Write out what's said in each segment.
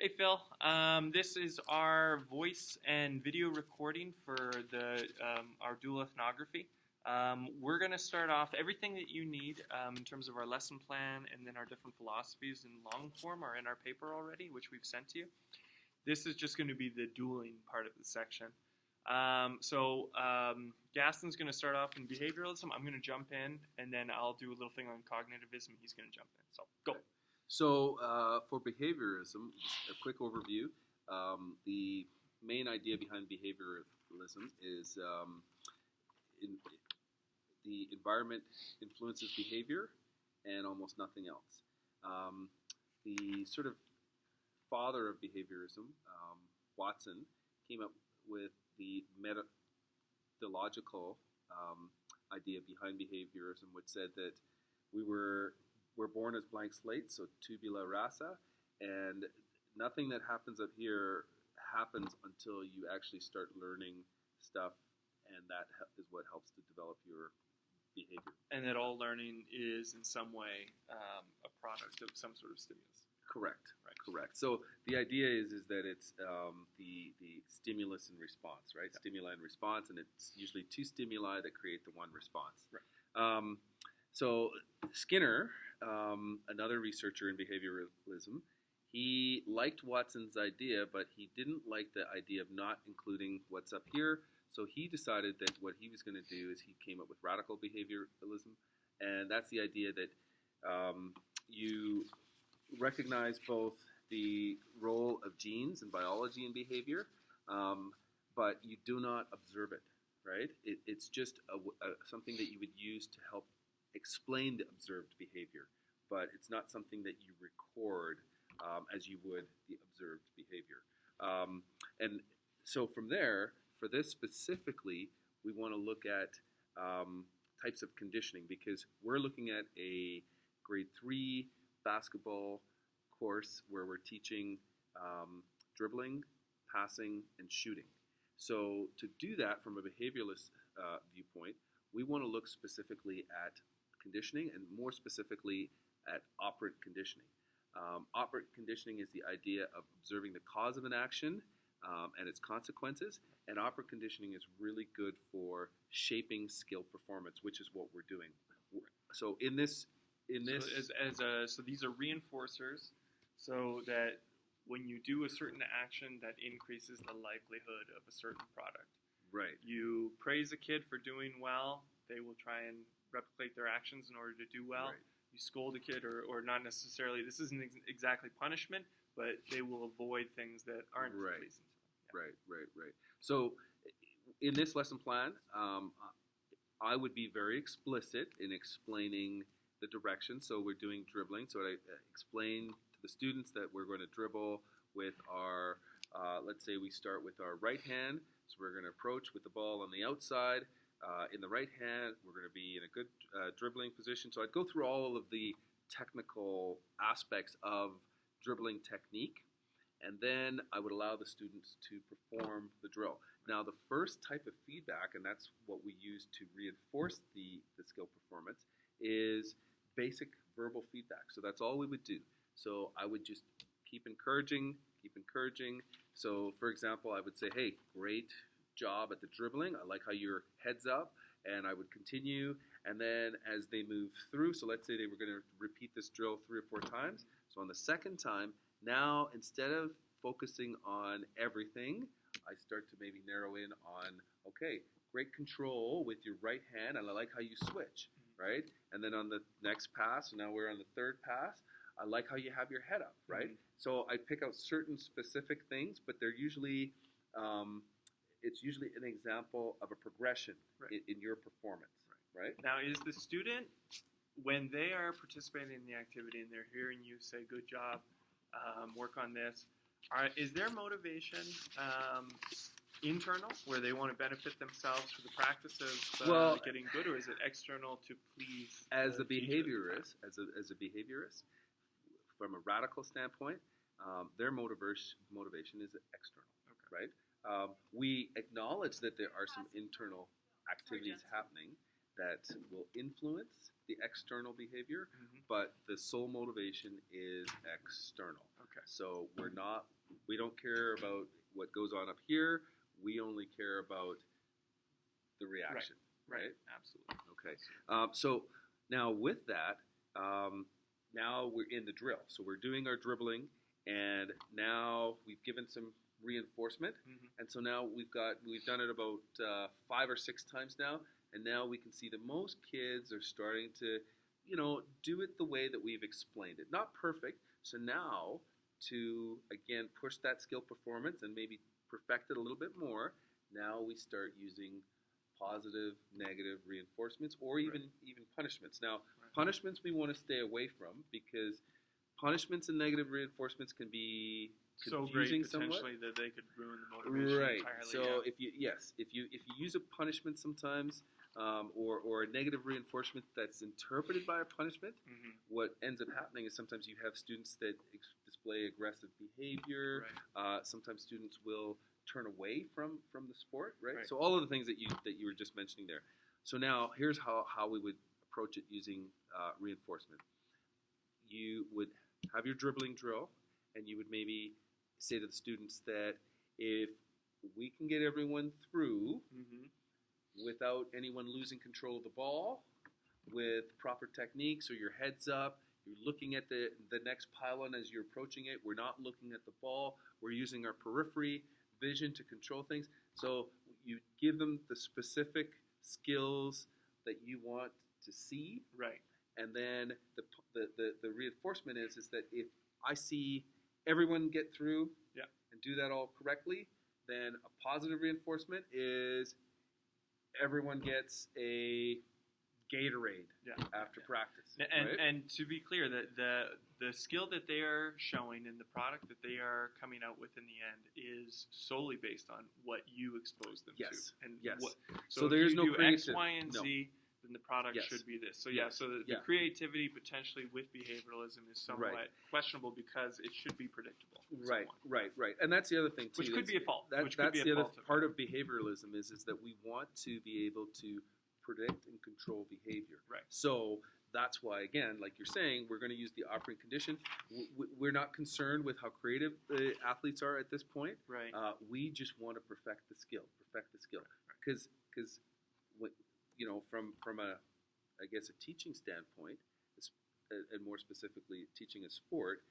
Hey Phil, this is our voice and video recording for our Duoethnography. We're going to start off everything that you need in terms of our lesson plan, and then our different philosophies in long form are in our paper already, which we've sent to you. This is just going to be the dueling part of the section. Gaston's going to start off in behavioralism. I'm going to jump in, and then I'll do a little thing on cognitivism. He's going to jump in. So go. So for behaviorism, just a quick overview. The main idea behind behavioralism is the environment influences behavior and almost nothing else. The sort of father of behaviorism, Watson, came up with the methodological idea behind behaviorism, which said that we're born as blank slates, so tabula rasa, and nothing that happens up here happens until you actually start learning stuff, and that is what helps to develop your behavior. And that all learning is in some way a product of some sort of stimulus. Correct. Right. Correct. So the idea is that it's the stimulus and response, right? Yeah. Stimuli and response, and it's usually two stimuli that create the one response. Right. So Skinner, another researcher in behavioralism, he liked Watson's idea, but he didn't like the idea of not including what's up here. So he decided that what he was going to do is he came up with radical behavioralism, and that's the idea that you recognize both the role of genes and biology in behavior, but you do not observe it, right? It's just something that you would use to help explain the observed behavior, but it's not something that you record as you would the observed behavior. And so from there, for this specifically, we want to look at types of conditioning, because we're looking at a grade 3 basketball course where we're teaching dribbling, passing, and shooting. So to do that from a behavioralist viewpoint, we want to look specifically at conditioning, and more specifically at operant conditioning. Operant conditioning is the idea of observing the cause of an action and its consequences, and operant conditioning is really good for shaping skill performance, which is what we're doing. So So these are reinforcers, so that when you do a certain action, that increases the likelihood of a certain product. Right. You praise a kid for doing well, they will try and replicate their actions in order to do well. Right. You scold a kid, or not necessarily, this isn't exactly punishment, but they will avoid things that aren't pleasing to them. Yeah. Right. So in this lesson plan, I would be very explicit in explaining the direction. So we're doing dribbling. So I explain to the students that we're going to dribble with our, let's say we start with our right hand. So we're going to approach with the ball on the outside. In the right hand, we're going to be in a good dribbling position. So I'd go through all of the technical aspects of dribbling technique, and then I would allow the students to perform the drill. Now, the first type of feedback, and that's what we use to reinforce the skill performance, is basic verbal feedback. So that's all we would do. So I would just keep encouraging. So, for example, I would say, hey, great job at the dribbling. I like how your head's up, and I would continue. And then as they move through, so let's say they were going to repeat this drill 3 or 4 times. So on the second time, now instead of focusing on everything, I start to maybe narrow in on, okay, great control with your right hand, and I like how you switch, right? And then on the next pass, so now we're on the third pass, I like how you have your head up, right? So I pick out certain specific things, but they're usually it's usually an example of a progression in your performance, right? Now, is the student, when they are participating in the activity and they're hearing you say, good job, work on this, is their motivation internal, where they want to benefit themselves for the practice of getting good, or is it external to please? As a behaviorist, from a radical standpoint, their motivation is external, right? We acknowledge that there are some internal activities happening that will influence the external behavior, but the sole motivation is external. Okay. Okay. So we don't care about what goes on up here. We only care about the reaction. Right? Absolutely. Okay. So now with that, now we're in the drill. So we're doing our dribbling, and now we've given some reinforcement, and so now we've done it about 5 or 6 times now, and now we can see that most kids are starting to, do it the way that we've explained it. Not perfect. So now to again push that skill performance and maybe perfect it a little bit more, now we start using positive, negative reinforcements, or even punishments. Now, punishments we want to stay away from, because punishments and negative reinforcements can be confusing so great potentially somewhat. that they could ruin the motivation entirely. So if you use a punishment sometimes, or a negative reinforcement that's interpreted by a punishment, what ends up happening is sometimes you have students that display aggressive behavior. Sometimes students will turn away from the sport, right? So all of the things that you were just mentioning there. So now here's how we would approach it using reinforcement. You would have your dribbling drill, and you would maybe say to the students that if we can get everyone through without anyone losing control of the ball, with proper techniques, or your head's up, you're looking at the next pylon as you're approaching it. We're not looking at the ball. We're using our periphery vision to control things. So you give them the specific skills that you want to see. Right. And then the reinforcement is that if I see everyone get through and do that all correctly, then a positive reinforcement is everyone gets a Gatorade after practice. And to be clear, that the skill that they are showing and the product that they are coming out with in the end is solely based on what you expose them to. And so there's if no you do X, creativity. Y, and Z, then the product should be this. So so the creativity potentially with behavioralism is somewhat questionable, because it should be predictable. Right. And that's the other thing too. Which could be a fault. That's the other part of behavioralism is that we want to be able to predict and control behavior. Right. So that's why, again, like you're saying, we're going to use the operant condition. We're not concerned with how creative the athletes are at this point. Right. We just want to perfect the skill. Because from a teaching standpoint, and more specifically teaching a sport,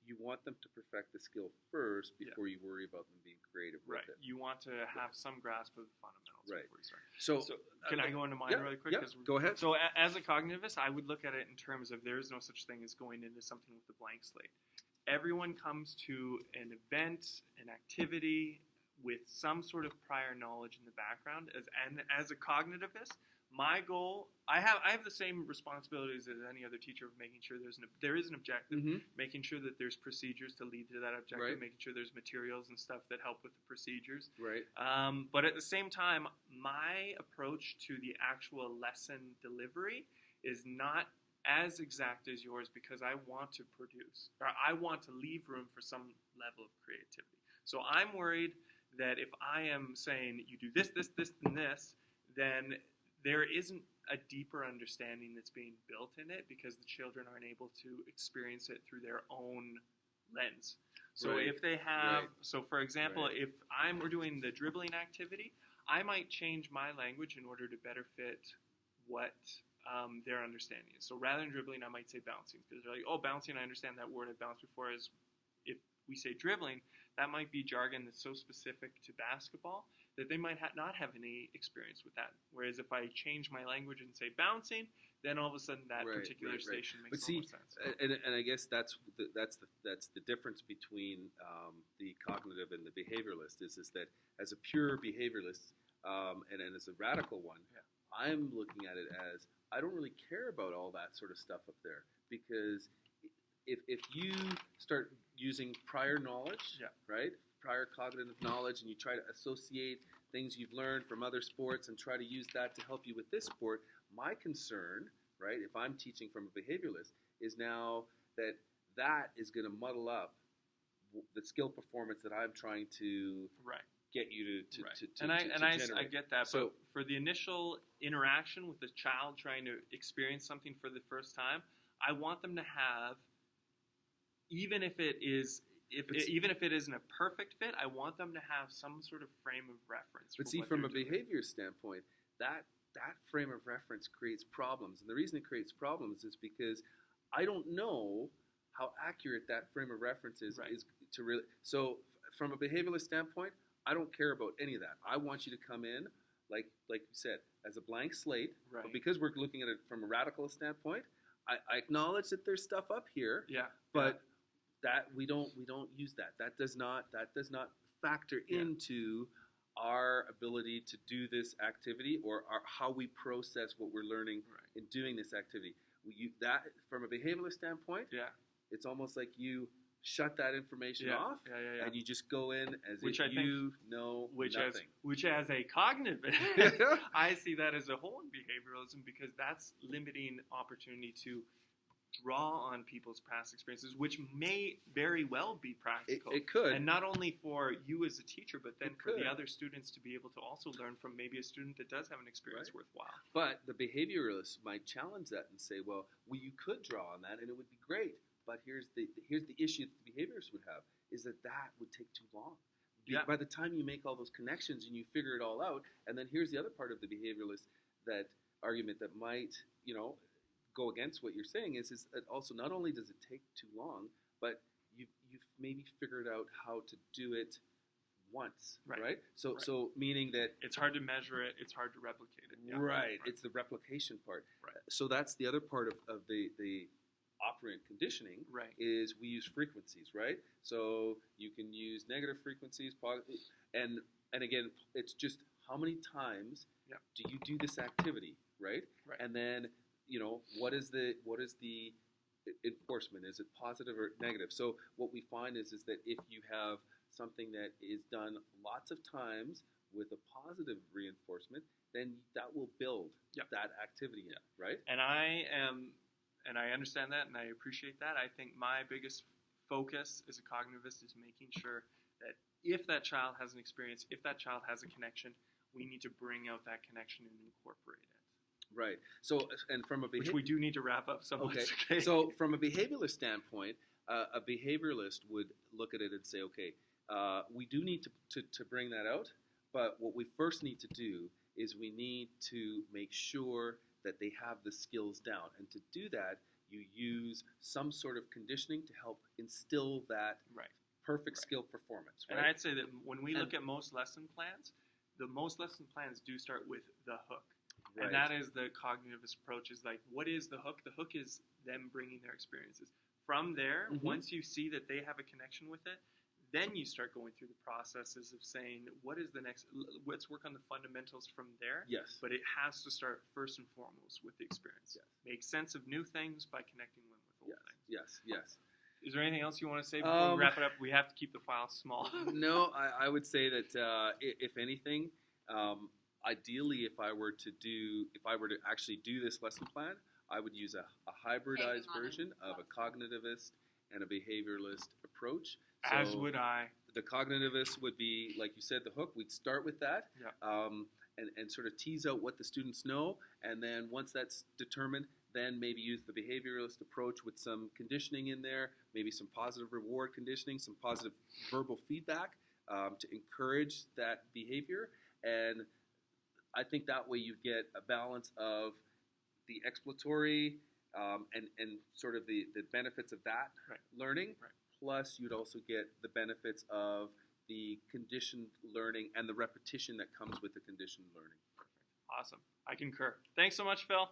you want them to perfect the skill first before you worry about them being creative with it. You want to have some grasp of the fundamentals before you start. So can I go into mine really quick? Go ahead. So as a cognitivist, I would look at it in terms of there is no such thing as going into something with a blank slate. Everyone comes to an event, an activity, with some sort of prior knowledge in the background. As a cognitivist, my goal, I have the same responsibilities as any other teacher of making sure there is an objective, making sure that there's procedures to lead to that objective, making sure there's materials and stuff that help with the procedures. Right. But at the same time, my approach to the actual lesson delivery is not as exact as yours, because I want to produce, or I want to leave room for some level of creativity. So I'm worried that if I am saying you do this, and this, then there isn't a deeper understanding that's being built in it, because the children aren't able to experience it through their own lens. So if they have, so for example, if we're doing the dribbling activity, I might change my language in order to better fit what their understanding is. So rather than dribbling, I might say bouncing, because they're like, oh, bouncing, I understand that word, I've bounced before. As if we say dribbling, that might be jargon that's so specific to basketball that they might not have any experience with that. Whereas if I change my language and say bouncing, then all of a sudden that particular station makes more sense. And I guess that's the difference between the cognitive and the behavioralist is that as a pure behavioralist and as a radical one, I'm looking at it as I don't really care about all that sort of stuff up there, because if you start using prior knowledge, prior cognitive knowledge, and you try to associate things you've learned from other sports and try to use that to help you with this sport, my concern, if I'm teaching from a behavioralist, is now that is going to muddle up the skill performance that I'm trying to get you to generate. I get that. So, but for the initial interaction with the child trying to experience something for the first time, I want them to have even if it is. Even if it isn't a perfect fit, I want them to have some sort of frame of reference. But see, from a behavior standpoint, that frame of reference creates problems. And the reason it creates problems is because I don't know how accurate that frame of reference is to really. So from a behavioralist standpoint, I don't care about any of that. I want you to come in, like you said, as a blank slate. Right. But because we're looking at it from a radicalist standpoint, I acknowledge that there's stuff up here. Yeah. But that we don't use that. That does not factor into our ability to do this activity or how we process what we're learning in doing this activity. That from a behavioralist standpoint, it's almost like you shut that information off, and you just go in as if you know nothing. Which as a cognitivist, I see that as a whole in behavioralism, because that's limiting opportunity to draw on people's past experiences, which may very well be practical. It could. And not only for you as a teacher, but then for the other students to be able to also learn from maybe a student that does have an experience worthwhile. But the behavioralists might challenge that and say, well, you could draw on that and it would be great. But here's the issue that the behaviorists would have, is that would take too long. By the time you make all those connections and you figure it all out, and then here's the other part of the behavioralist argument that might, go against what you're saying is that also not only does it take too long, but you've maybe figured out how to do it once, right? So meaning that it's hard to measure it, it's hard to replicate it. Yeah. Right. It's the replication part. Right. So that's the other part of the operant conditioning. Right. Is we use frequencies, right? So you can use negative frequencies, positive, and again, it's just how many times do you do this activity, right? And then what is the enforcement? Is it positive or negative? So what we find is that if you have something that is done lots of times with a positive reinforcement, then that will build that activity, right? And I understand that, and I appreciate that. I think my biggest focus as a cognitivist is making sure that if that child has an experience, if that child has a connection, we need to bring out that connection and incorporate it. Right. So, and from which we do need to wrap up. Okay. So, from a behavioralist standpoint, a behavioralist would look at it and say, okay, we do need to bring that out, but what we first need to do is we need to make sure that they have the skills down, and to do that, you use some sort of conditioning to help instill that perfect skill performance. Right? And I'd say that when we look at most lesson plans, the most lesson plans do start with the hook. Right. And that is the cognitivist approach, is like, what is the hook? The hook is them bringing their experiences. From there, once you see that they have a connection with it, then you start going through the processes of saying, what is the next, let's work on the fundamentals from there. Yes. But it has to start first and foremost with the experience. Yes. Make sense of new things by connecting them with old things. Yes. Is there anything else you want to say before we wrap it up? We have to keep the file small. No, I would say that if anything, ideally, if I were to actually do this lesson plan, I would use a hybridized version of a cognitivist and a behavioralist approach. So as would I. The cognitivist would be, like you said, the hook. We'd start with that, and sort of tease out what the students know, and then once that's determined, then maybe use the behavioralist approach with some conditioning in there, maybe some positive reward conditioning, some positive verbal feedback to encourage that behavior. And I think that way you get a balance of the exploratory and sort of the benefits of that learning, plus you'd also get the benefits of the conditioned learning and the repetition that comes with the conditioned learning. Perfect. Awesome. I concur. Thanks so much, Phil.